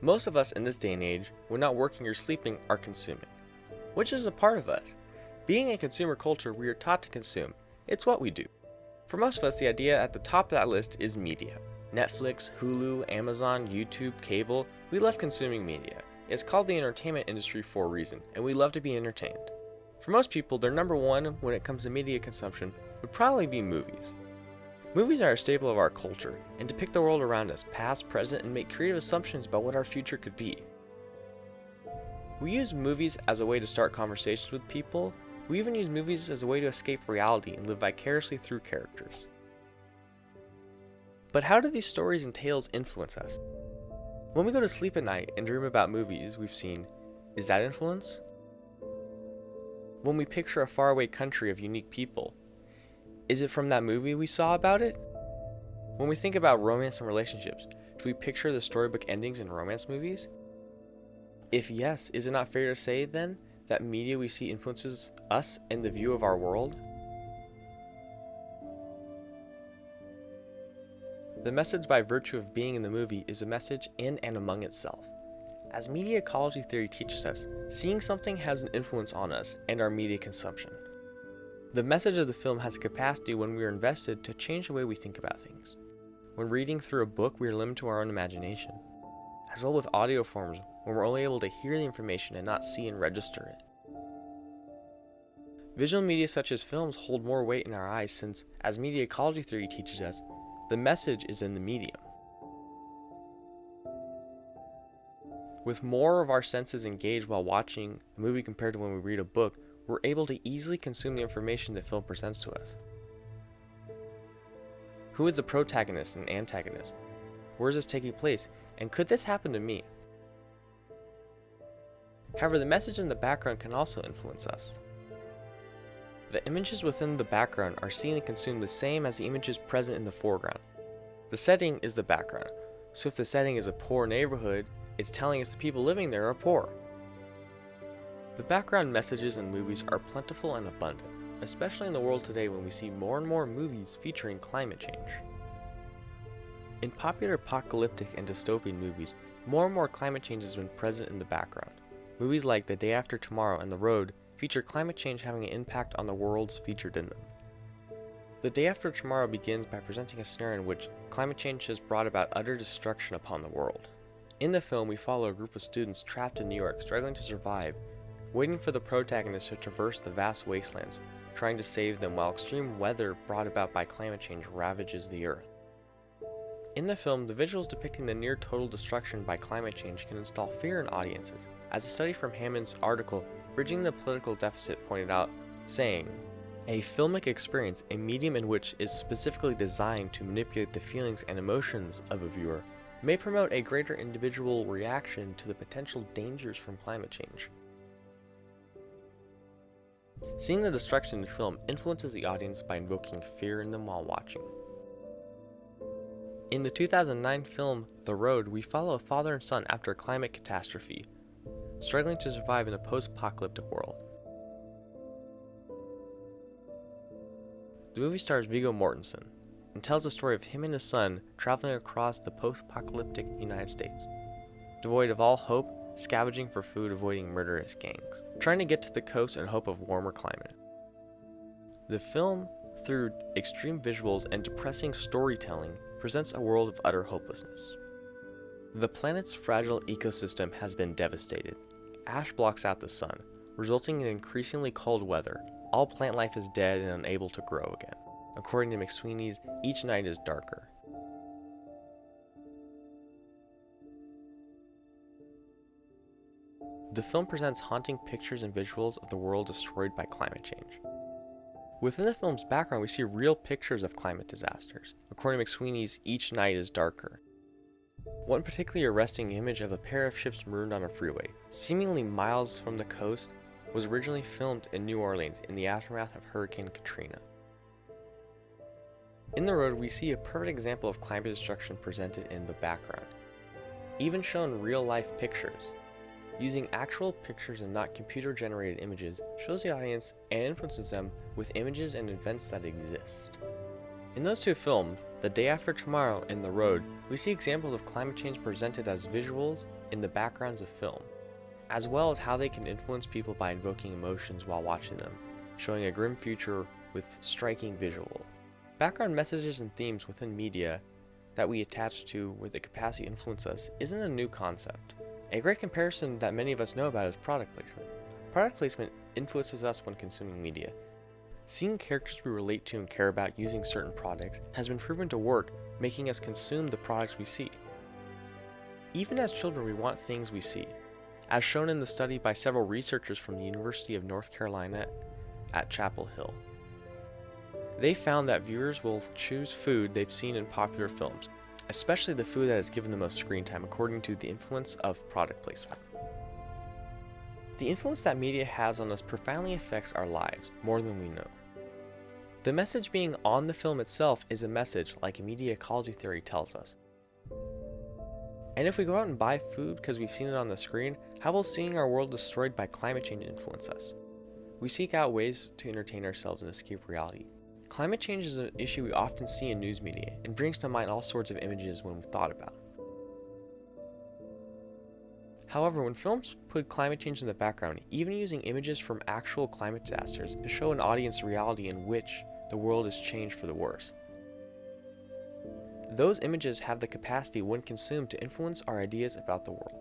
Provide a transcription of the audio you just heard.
Most of us in this day and age, when not working or sleeping, are consuming, which is a part of us. Being a consumer culture, we are taught to consume. It's what we do. For most of us, the idea at the top of that list is media. Netflix, Hulu, Amazon, YouTube, cable, we love consuming media. It's called the entertainment industry for a reason, and we love to be entertained. For most people, their number one when it comes to media consumption would probably be movies. Movies are a staple of our culture, and depict the world around us, past, present, and make creative assumptions about what our future could be. We use movies as a way to start conversations with people. We even use movies as a way to escape reality and live vicariously through characters. But how do these stories and tales influence us? When we go to sleep at night and dream about movies we've seen, is that influence? When we picture a faraway country of unique people, is it from that movie we saw about it? When we think about romance and relationships, do we picture the storybook endings in romance movies? If yes, is it not fair to say then that media we see influences us and the view of our world? The message by virtue of being in the movie is a message in and among itself. As media ecology theory teaches us, seeing something has an influence on us and our media consumption. The message of the film has a capacity when we are invested to change the way we think about things. When reading through a book, we are limited to our own imagination. As well with audio forms, when we're only able to hear the information and not see and register it. Visual media such as films hold more weight in our eyes since, as media ecology theory teaches us, the message is in the medium. With more of our senses engaged while watching a movie compared to when we read a book, we're able to easily consume the information the film presents to us. Who is the protagonist and antagonist? Where is this taking place? And could this happen to me? However, the message in the background can also influence us. The images within the background are seen and consumed the same as the images present in the foreground. The setting is the background, so if the setting is a poor neighborhood, it's telling us the people living there are poor. The background messages in movies are plentiful and abundant, especially in the world today when we see more and more movies featuring climate change. In popular apocalyptic and dystopian movies, more and more climate change has been present in the background. Movies like The Day After Tomorrow and The Road feature climate change having an impact on the worlds featured in them. The Day After Tomorrow begins by presenting a scenario in which climate change has brought about utter destruction upon the world. In the film, we follow a group of students trapped in New York struggling to survive, waiting for the protagonist to traverse the vast wastelands, trying to save them while extreme weather brought about by climate change ravages the earth. In the film, the visuals depicting the near total destruction by climate change can install fear in audiences, as a study from Hammond's article, Bridging the Political Deficit, pointed out, saying, "A filmic experience, a medium in which is specifically designed to manipulate the feelings and emotions of a viewer, may promote a greater individual reaction to the potential dangers from climate change." Seeing the destruction in film influences the audience by invoking fear in them while watching. In the 2009 film The Road, we follow a father and son after a climate catastrophe, struggling to survive in a post-apocalyptic world. The movie stars Viggo Mortensen and tells the story of him and his son traveling across the post-apocalyptic United States, devoid of all hope, scavenging for food, avoiding murderous gangs, trying to get to the coast in hope of warmer climate. The film, through extreme visuals and depressing storytelling, presents a world of utter hopelessness. The planet's fragile ecosystem has been devastated. Ash blocks out the sun, resulting in increasingly cold weather. All plant life is dead and unable to grow again. According to McSweeney's, each night is darker. The film presents haunting pictures and visuals of the world destroyed by climate change. Within the film's background, we see real pictures of climate disasters. According to McSweeney's, each night is darker. One particularly arresting image of a pair of ships marooned on a freeway, seemingly miles from the coast, was originally filmed in New Orleans in the aftermath of Hurricane Katrina. In The Road, we see a perfect example of climate destruction presented in the background, even shown real-life pictures. Using actual pictures and not computer-generated images shows the audience and influences them with images and events that exist. In those two films, The Day After Tomorrow and The Road, we see examples of climate change presented as visuals in the backgrounds of film, as well as how they can influence people by invoking emotions while watching them, showing a grim future with striking visual. Background messages and themes within media that we attach to with the capacity to influence us isn't a new concept. A great comparison that many of us know about is product placement. Product placement influences us when consuming media. Seeing characters we relate to and care about using certain products has been proven to work, making us consume the products we see. Even as children, we want things we see, as shown in the study by several researchers from the University of North Carolina at Chapel Hill. They found that viewers will choose food they've seen in popular films, especially the food that is given the most screen time, according to the influence of product placement. The influence that media has on us profoundly affects our lives more than we know. The message being on the film itself is a message, like media ecology theory tells us. And if we go out and buy food because we've seen it on the screen, how will seeing our world destroyed by climate change influence us? We seek out ways to entertain ourselves and escape reality. Climate change is an issue we often see in news media and brings to mind all sorts of images when thought about. However, when films put climate change in the background, even using images from actual climate disasters to show an audience a reality in which the world is changed for the worse. Those images have the capacity, when consumed, to influence our ideas about the world.